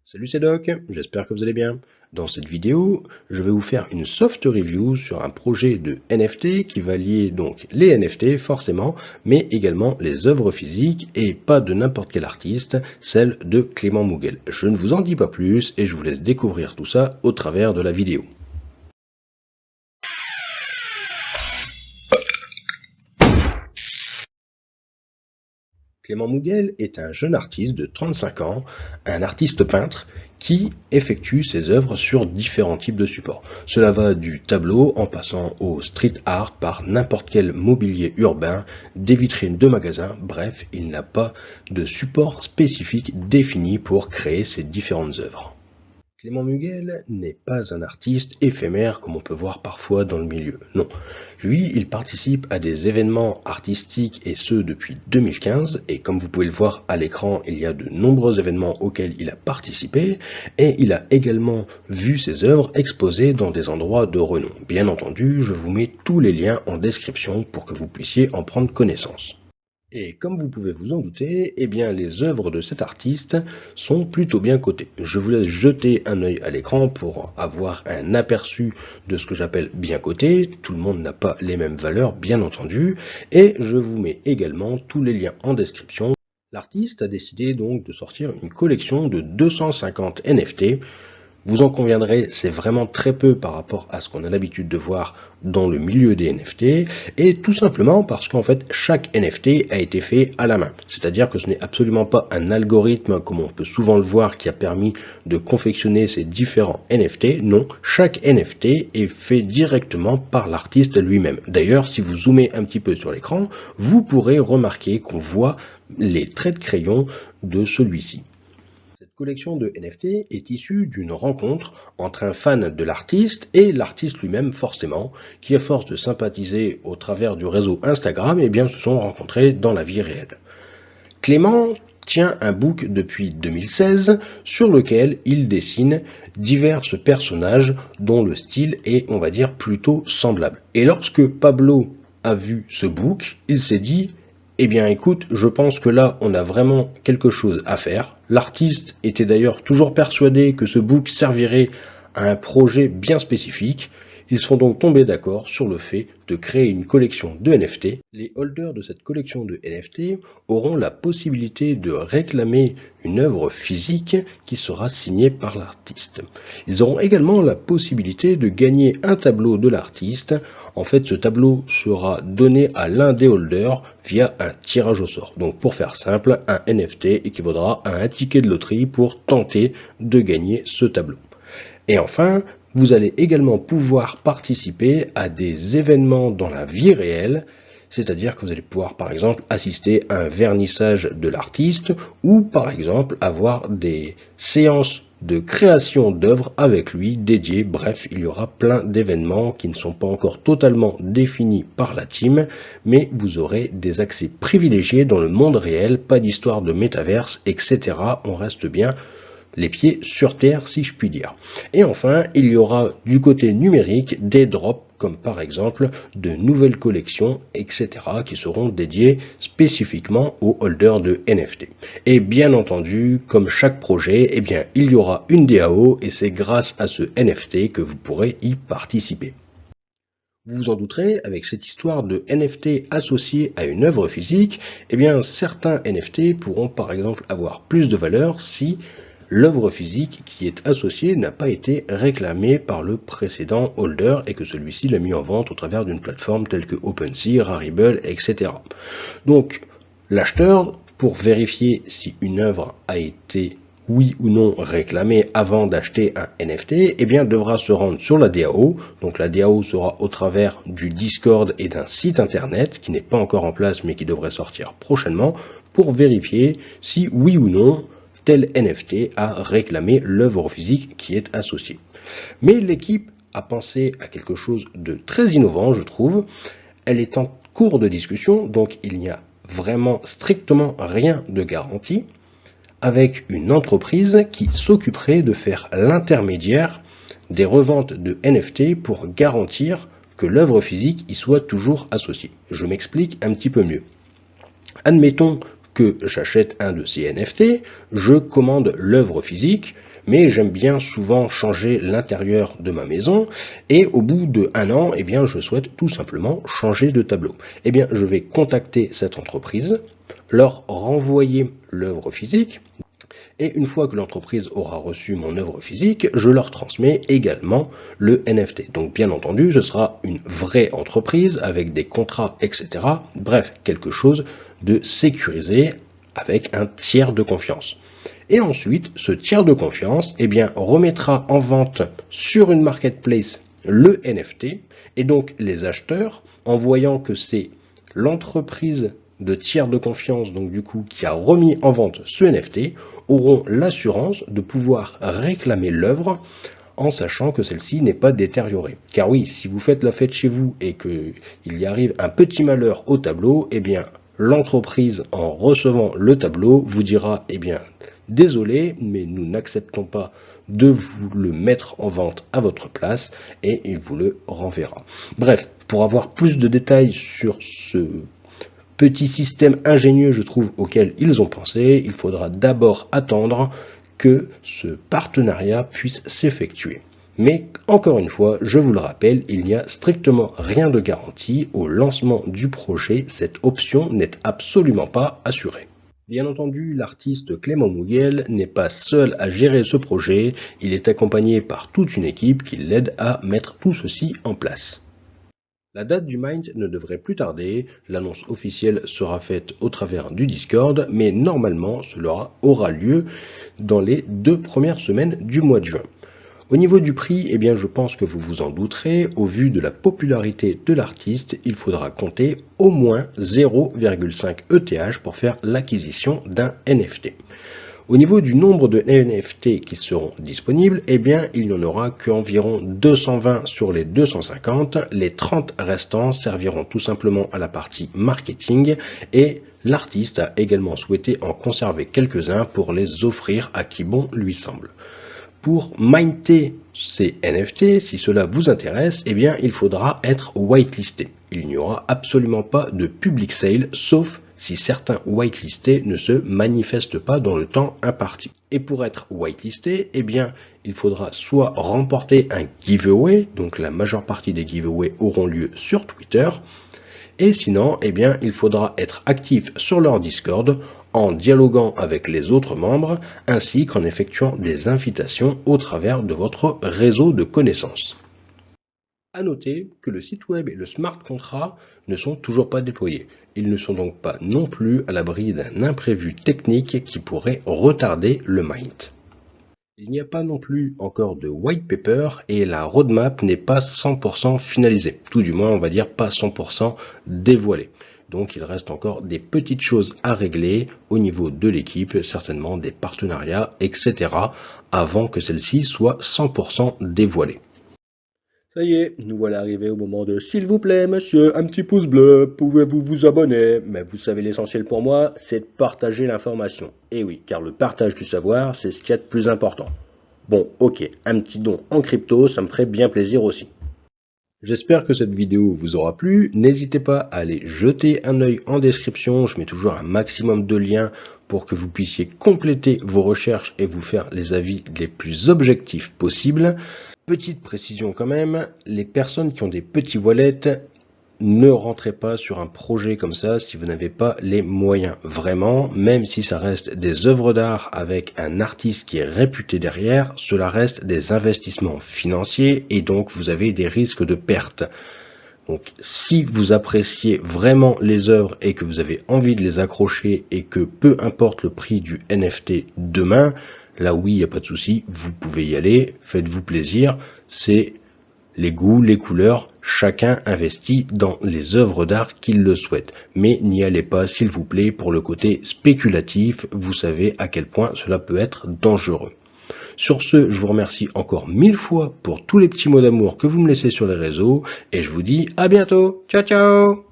Salut, c'est Doc, j'espère que vous allez bien. Dans cette vidéo, je vais vous faire une soft review sur un projet de NFT qui va lier donc les NFT forcément, mais également les œuvres physiques et pas de n'importe quel artiste, celle de Clément Mouguel. Je ne vous en dis pas plus et je vous laisse découvrir tout ça au travers de la vidéo. Clément Mouguel est un jeune artiste de 35 ans, un artiste peintre qui effectue ses œuvres sur différents types de supports. Cela va du tableau en passant au street art par n'importe quel mobilier urbain, des vitrines de magasins, bref, il n'a pas de support spécifique défini pour créer ses différentes œuvres. Clément Mouguel n'est pas un artiste éphémère comme on peut voir parfois dans le milieu, non. Lui, il participe à des événements artistiques et ce depuis 2015 et comme vous pouvez le voir à l'écran, il y a de nombreux événements auxquels il a participé et il a également vu ses œuvres exposées dans des endroits de renom. Bien entendu, je vous mets tous les liens en description pour que vous puissiez en prendre connaissance. Et comme vous pouvez vous en douter, eh bien les œuvres de cet artiste sont plutôt bien cotées. Je vous laisse jeter un œil à l'écran pour avoir un aperçu de ce que j'appelle bien coté. Tout le monde n'a pas les mêmes valeurs, bien entendu. Et je vous mets également tous les liens en description. L'artiste a décidé donc de sortir une collection de 250 NFT. Vous en conviendrez, c'est vraiment très peu par rapport à ce qu'on a l'habitude de voir dans le milieu des NFT, et tout simplement parce qu'en fait, chaque NFT a été fait à la main. C'est-à-dire que ce n'est absolument pas un algorithme, comme on peut souvent le voir, qui a permis de confectionner ces différents NFT. Non, chaque NFT est fait directement par l'artiste lui-même. D'ailleurs, si vous zoomez un petit peu sur l'écran, vous pourrez remarquer qu'on voit les traits de crayon de celui-ci. Cette collection de NFT est issue d'une rencontre entre un fan de l'artiste et l'artiste lui-même forcément, qui à force de sympathiser au travers du réseau Instagram, eh bien, se sont rencontrés dans la vie réelle. Clément tient un book depuis 2016 sur lequel il dessine divers personnages dont le style est, on va dire, plutôt semblable. Et lorsque Pablo a vu ce book, il s'est dit: eh bien écoute, je pense que là on a vraiment quelque chose à faire. L'artiste était d'ailleurs toujours persuadé que ce book servirait à un projet bien spécifique. Ils sont donc tombés d'accord sur le fait de créer une collection de NFT. Les holders de cette collection de NFT auront la possibilité de réclamer une œuvre physique qui sera signée par l'artiste. Ils auront également la possibilité de gagner un tableau de l'artiste. En fait, ce tableau sera donné à l'un des holders via un tirage au sort. Donc pour faire simple, un NFT équivaudra à un ticket de loterie pour tenter de gagner ce tableau. Et enfin, vous allez également pouvoir participer à des événements dans la vie réelle, c'est-à-dire que vous allez pouvoir par exemple assister à un vernissage de l'artiste ou par exemple avoir des séances de création d'œuvres avec lui dédiées. Bref, il y aura plein d'événements qui ne sont pas encore totalement définis par la team, mais vous aurez des accès privilégiés dans le monde réel, pas d'histoire de métaverse, etc. On reste bien les pieds sur terre, si je puis dire. Et enfin, il y aura du côté numérique des drops, comme par exemple de nouvelles collections, etc., qui seront dédiées spécifiquement aux holders de NFT. Et bien entendu, comme chaque projet, eh bien, il y aura une DAO, et c'est grâce à ce NFT que vous pourrez y participer. Vous vous en douterez, avec cette histoire de NFT associée à une œuvre physique, eh bien, certains NFT pourront par exemple avoir plus de valeur si l'œuvre physique qui est associée n'a pas été réclamée par le précédent holder et que celui-ci l'a mis en vente au travers d'une plateforme telle que OpenSea, Rarible, etc. Donc, l'acheteur, pour vérifier si une œuvre a été oui ou non réclamée avant d'acheter un NFT, eh bien devra se rendre sur la DAO. Donc la DAO sera au travers du Discord et d'un site internet qui n'est pas encore en place mais qui devrait sortir prochainement pour vérifier si oui ou non tel NFT a réclamé l'œuvre physique qui est associée. Mais l'équipe a pensé à quelque chose de très innovant, je trouve. Elle est en cours de discussion, donc il n'y a vraiment strictement rien de garanti, avec une entreprise qui s'occuperait de faire l'intermédiaire des reventes de NFT pour garantir que l'œuvre physique y soit toujours associée. Je m'explique un petit peu mieux. Admettons que j'achète un de ces NFT, je commande l'œuvre physique, mais j'aime bien souvent changer l'intérieur de ma maison, et au bout d'1 an, eh bien, je souhaite tout simplement changer de tableau. Eh bien, je vais contacter cette entreprise, leur renvoyer l'œuvre physique, et une fois que l'entreprise aura reçu mon œuvre physique, je leur transmets également le NFT. Donc bien entendu, ce sera une vraie entreprise avec des contrats, etc. Bref, quelque chose de sécurisé avec un tiers de confiance. Et ensuite, ce tiers de confiance, eh bien, remettra en vente sur une marketplace le NFT, et donc les acheteurs, en voyant que c'est l'entreprise de tiers de confiance, donc du coup, qui a remis en vente ce NFT, auront l'assurance de pouvoir réclamer l'œuvre en sachant que celle-ci n'est pas détériorée. Car oui, si vous faites la fête chez vous et qu'il y arrive un petit malheur au tableau, eh bien, l'entreprise, en recevant le tableau, vous dira, eh bien, désolé, mais nous n'acceptons pas de vous le mettre en vente à votre place, et il vous le renverra. Bref, pour avoir plus de détails sur ce petit système ingénieux, je trouve, auquel ils ont pensé, il faudra d'abord attendre que ce partenariat puisse s'effectuer. Mais encore une fois, je vous le rappelle, il n'y a strictement rien de garanti au lancement du projet, cette option n'est absolument pas assurée. Bien entendu, l'artiste Clément Mouguel n'est pas seul à gérer ce projet, il est accompagné par toute une équipe qui l'aide à mettre tout ceci en place. La date du Mint ne devrait plus tarder, l'annonce officielle sera faite au travers du Discord, mais normalement cela aura lieu dans les 2 premières semaines du mois de juin. Au niveau du prix, eh bien je pense que vous vous en douterez, au vu de la popularité de l'artiste, il faudra compter au moins 0,5 ETH pour faire l'acquisition d'un NFT. Au niveau du nombre de NFT qui seront disponibles, eh bien, il n'y en aura qu'environ 220 sur les 250. Les 30 restants serviront tout simplement à la partie marketing et l'artiste a également souhaité en conserver quelques-uns pour les offrir à qui bon lui semble. Pour minter ces NFT, si cela vous intéresse, eh bien, il faudra être whitelisté. Il n'y aura absolument pas de public sale, sauf si certains whitelistés ne se manifestent pas dans le temps imparti. Et pour être whitelisté, eh bien, il faudra soit remporter un giveaway, donc la majeure partie des giveaways auront lieu sur Twitter, et sinon, eh bien, il faudra être actif sur leur Discord en dialoguant avec les autres membres, ainsi qu'en effectuant des invitations au travers de votre réseau de connaissances. A noter que le site web et le smart contract ne sont toujours pas déployés. Ils ne sont donc pas non plus à l'abri d'un imprévu technique qui pourrait retarder le mint. Il n'y a pas non plus encore de white paper et la roadmap n'est pas 100% finalisée. Tout du moins, on va dire pas 100% dévoilée. Donc il reste encore des petites choses à régler au niveau de l'équipe, certainement des partenariats, etc. avant que celle-ci soit 100% dévoilée. Ça y est, nous voilà arrivés au moment de s'il vous plaît monsieur, un petit pouce bleu, pouvez-vous vous abonner? Mais vous savez l'essentiel pour moi, c'est de partager l'information. Et oui, car le partage du savoir, c'est ce qu'il y a de plus important. Bon, ok, un petit don en crypto, ça me ferait bien plaisir aussi. J'espère que cette vidéo vous aura plu, n'hésitez pas à aller jeter un œil en description, je mets toujours un maximum de liens pour que vous puissiez compléter vos recherches et vous faire les avis les plus objectifs possibles. Petite précision quand même, les personnes qui ont des petits wallets, ne rentrez pas sur un projet comme ça si vous n'avez pas les moyens. Vraiment, même si ça reste des œuvres d'art avec un artiste qui est réputé derrière, cela reste des investissements financiers et donc vous avez des risques de perte. Donc si vous appréciez vraiment les œuvres et que vous avez envie de les accrocher et que peu importe le prix du NFT demain, là oui, il n'y a pas de souci, vous pouvez y aller, faites-vous plaisir, c'est les goûts, les couleurs, chacun investit dans les œuvres d'art qu'il le souhaite. Mais n'y allez pas, s'il vous plaît, pour le côté spéculatif, vous savez à quel point cela peut être dangereux. Sur ce, je vous remercie encore 1000 fois pour tous les petits mots d'amour que vous me laissez sur les réseaux, et je vous dis à bientôt, ciao ciao!